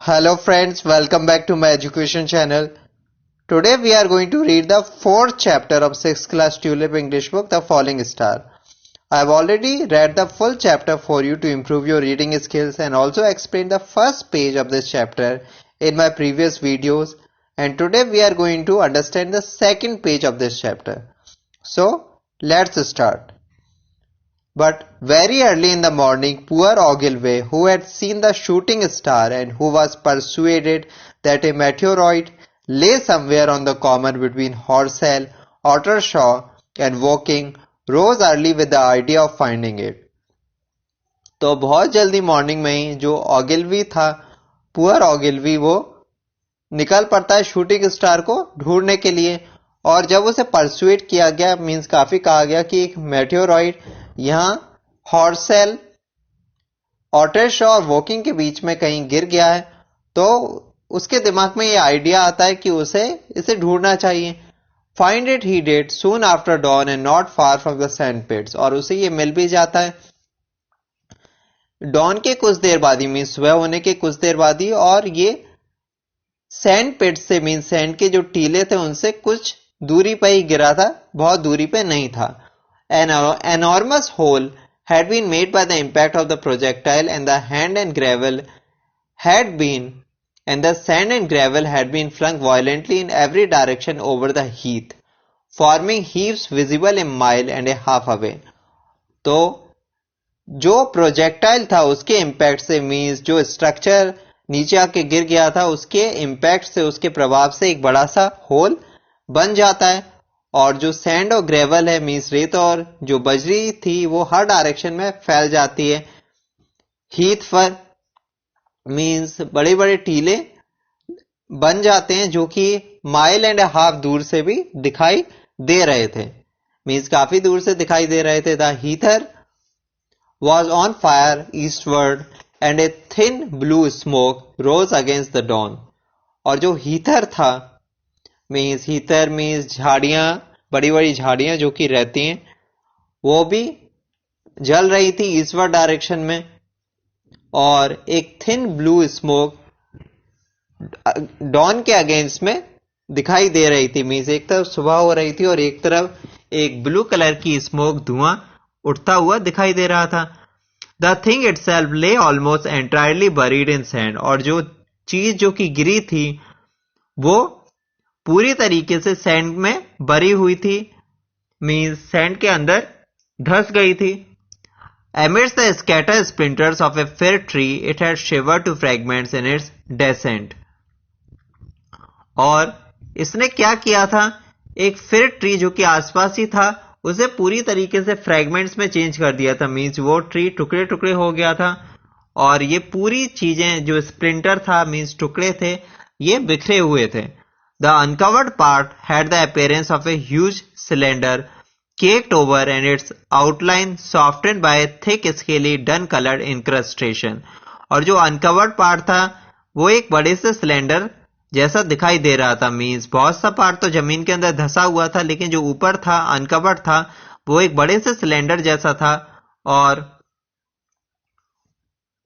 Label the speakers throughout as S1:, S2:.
S1: Hello friends, welcome back to my education channel. Today we are going to read the fourth chapter of 6th class Tulip English book, The Falling Star. I have already read the full chapter for you to improve your reading skills and also explained the first page of this chapter in my previous videos, and today we are going to understand the second page of this chapter. So let's start. But very early in the morning, poor Ogilvy, who had seen the shooting star and who was persuaded that a meteoroid lay somewhere on the common between Horsell, Ottershaw and Woking, rose early with the idea of finding it. तो बहुत जल्दी morning में ही जो ऑगिल्वी था, poor ऑगिल्वी, वो निकल पड़ता है शूटिंग स्टार को ढूंढने के लिए। और जब उसे परसुएट किया गया, मींस काफी कहा गया कि एक मेटेओरॉइड यहां हॉर्सेल, ऑटरशॉ और वोकिंग के बीच में कहीं गिर गया है, तो उसके दिमाग में ये आइडिया आता है कि उसे इसे ढूंढना चाहिए। Find it he did soon after dawn and not far from the sand pits, और उसे ये मिल भी जाता है डॉन के कुछ देर बाद ही, मीन सुबह होने के कुछ देर बाद ही। और ये सैंड पिट से, मीन सैंड के जो टीले थे उनसे कुछ दूरी पर ही गिरा था, बहुत दूरी पे नहीं था। An enormous hole had been made by the impact of the projectile, and the sand and gravel had been flung violently in every direction over the heath, forming heaps visible a mile and a half away. तो जो projectile था उसके impact से, means जो structure नीचे आके गिर गया था उसके इम्पैक्ट से, उसके प्रभाव से एक बड़ा सा होल बन जाता है। और जो सैंड और ग्रेवल है, मीन्स रेत और जो बजरी थी, वो हर डायरेक्शन में फैल जाती है। हीथ पर मीन्स बड़े बड़े टीले बन जाते हैं जो कि माइल एंड हाफ दूर से भी दिखाई दे रहे थे, मीन्स काफी दूर से दिखाई दे रहे थे। The heather was on fire eastward and a thin blue smoke rose against the dawn. और जो हीथर था, मीन्स हीथर मीन्स झाड़ियां, बड़ी बड़ी झाड़ियां जो कि रहती हैं, वो भी जल रही थी ईस्टवर्ड डायरेक्शन में। और एक थिन ब्लू स्मोक डॉन के अगेंस्ट में दिखाई दे रही थी, मीन्स एक तरफ सुबह हो रही थी और एक तरफ एक ब्लू कलर की स्मोक, धुआं उठता हुआ दिखाई दे रहा था। द थिंग इटसेल्फ ले ऑलमोस्ट एंटायरली बरीड इन सैंड, और जो चीज जो कि गिरी थी वो पूरी तरीके से सैंड में बरी हुई थी, मींस सैंड के अंदर धंस गई थी। Amidst the scattered splinters of a fir tree, it had shivered to fragments in its descent. और इसने क्या किया था, एक फिर ट्री जो कि आसपास ही था उसे पूरी तरीके से फ्रैगमेंट्स में चेंज कर दिया था, मींस वो ट्री टुकड़े टुकड़े हो गया था। और ये पूरी चीजें जो स्प्लिंटर था, मींस टुकड़े थे, ये बिखरे हुए थे। The uncovered part had the appearance of a huge cylinder caked over and its outline softened by a thick scaly dun-colored incrustation. और जो uncovered part था वो एक बड़े से सिलेंडर जैसा दिखाई दे रहा था, मींस बहुत सा पार्ट तो जमीन के अंदर धंसा हुआ था, लेकिन जो ऊपर था अनकवर्ड था वो एक बड़े से सिलेंडर जैसा था और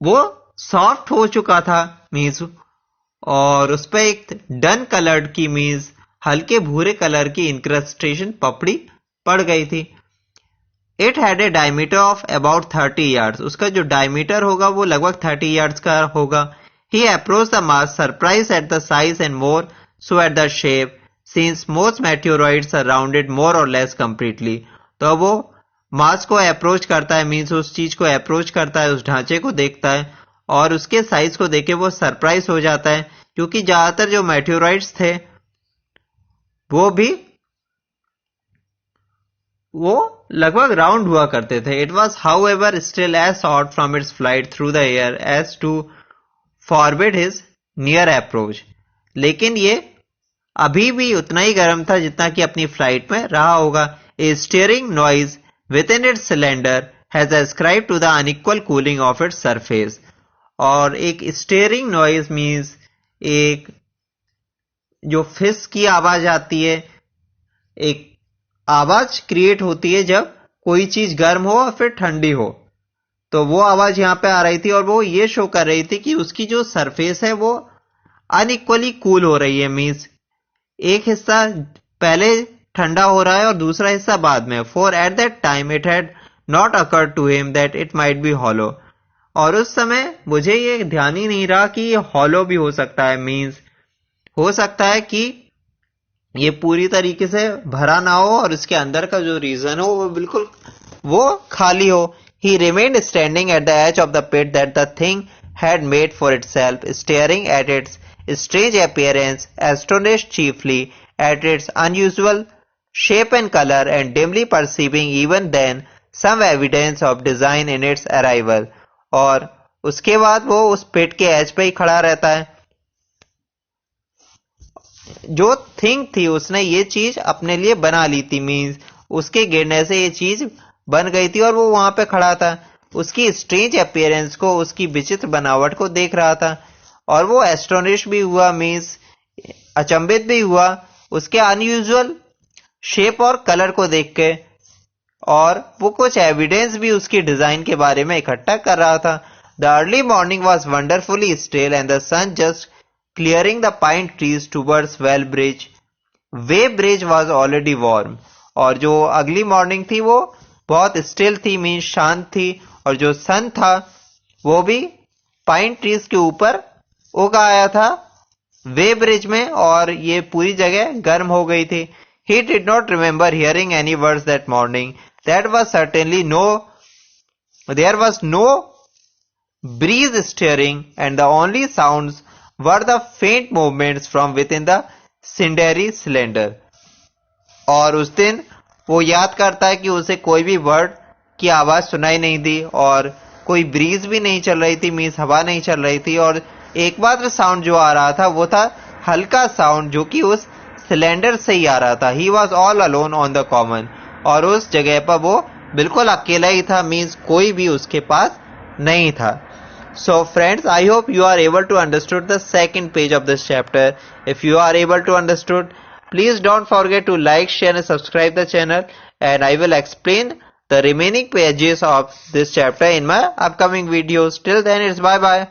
S1: वो सॉफ्ट हो चुका था, मींस। और उस पर एक डन कलर्ड की, मींस हल्के भूरे कलर की इंक्रस्टेशन, पपड़ी पड़ गई थी। It had a diameter of about 30 yards, उसका जो डायमीटर होगा वो लगभग 30 यार्ड्स का होगा। He approach the mass surprise at the size and more so at the shape, since most meteoroids are rounded more or less completely. तो वो मास को अप्रोच करता है, मींस उस चीज को अप्रोच करता है, उस ढांचे को देखता है और उसके साइज को देखे वो सरप्राइज हो जाता है, क्योंकि ज्यादातर जो मेटेओरॉइड्स थे वो लगभग राउंड हुआ करते थे। It was however still as hot from its flight through the air as to forbid his near approach, लेकिन ये अभी भी उतना ही गर्म था जितना कि अपनी फ्लाइट में रहा होगा। A stirring noise within its cylinder has ascribed to the unequal cooling of its surface. और एक स्टीयरिंग नॉइज मीन्स एक जो फिस की आवाज आती है, एक आवाज क्रिएट होती है जब कोई चीज गर्म हो और फिर ठंडी हो, तो वो आवाज यहाँ पे आ रही थी और वो ये शो कर रही थी कि उसकी जो सरफेस है वो अनइक्वली कूल हो रही है। मीन्स एक हिस्सा पहले ठंडा हो रहा है और दूसरा हिस्सा बाद में। For at that time it had not occurred to him that it might be hollow. और उस समय मुझे ये ध्यान ही नहीं रहा कि ये हॉलो भी हो सकता है। मीन्स हो सकता है कि ये पूरी तरीके से भरा ना हो और इसके अंदर का जो रीजन हो वो बिल्कुल वो खाली हो। He remained standing at the edge of the pit that the thing had made for itself, staring at its strange appearance, astonished chiefly at its unusual shape and color, and dimly perceiving even then some evidence of design in its arrival. और उसके बाद वो उस पिट के as पे ही खड़ा रहता है। जो थिंग थी उसने ये चीज अपने लिए बना ली थी। मीन्स उसके गिरने से ये चीज बन गई थी और वो वहां पे खड़ा था। उसकी स्ट्रेंज अपीयरेंस को, उसकी विचित्र बनावट को देख रहा था और वो एस्टोनिश भी हुआ। मीन्स अचंभित भी हुआ उसके अनयूजुअल शेप और कलर को देख के। और वो कुछ एविडेंस भी उसकी डिजाइन के बारे में इकट्ठा कर रहा था। The early morning was wonderfully still and the sun just clearing the pine trees towards Weybridge. Weybridge was already warm. और जो अगली मॉर्निंग थी वो बहुत स्टिल थी, मीन शांत थी। और जो सन था वो भी पाइन ट्रीज के ऊपर उग आया था वे ब्रिज में और ये पूरी जगह गर्म हो गई थी। He did not remember hearing any words that morning. There was no breeze stirring, and the only sounds were the faint movements from within the cindery cylinder. और उस दिन वो याद करता है कि उसे कोई भी वर्ड की आवाज सुनाई नहीं दी और कोई ब्रीज भी नहीं चल रही थी। मीन्स हवा नहीं चल रही थी और एकमात्र साउंड जो आ रहा था वो था हल्का साउंड जो कि उस सिलेंडर से ही आ रहा था। He was all alone on the common. और उस जगह पर वो बिल्कुल अकेला ही था। मीन्स कोई भी उसके पास नहीं था। So friends, I hope you are able to understood the second page of this chapter. If you are able to understood, please don't forget to like, share and subscribe the channel, and I will explain the remaining pages of this chapter in my upcoming videos. Till then, it's bye bye.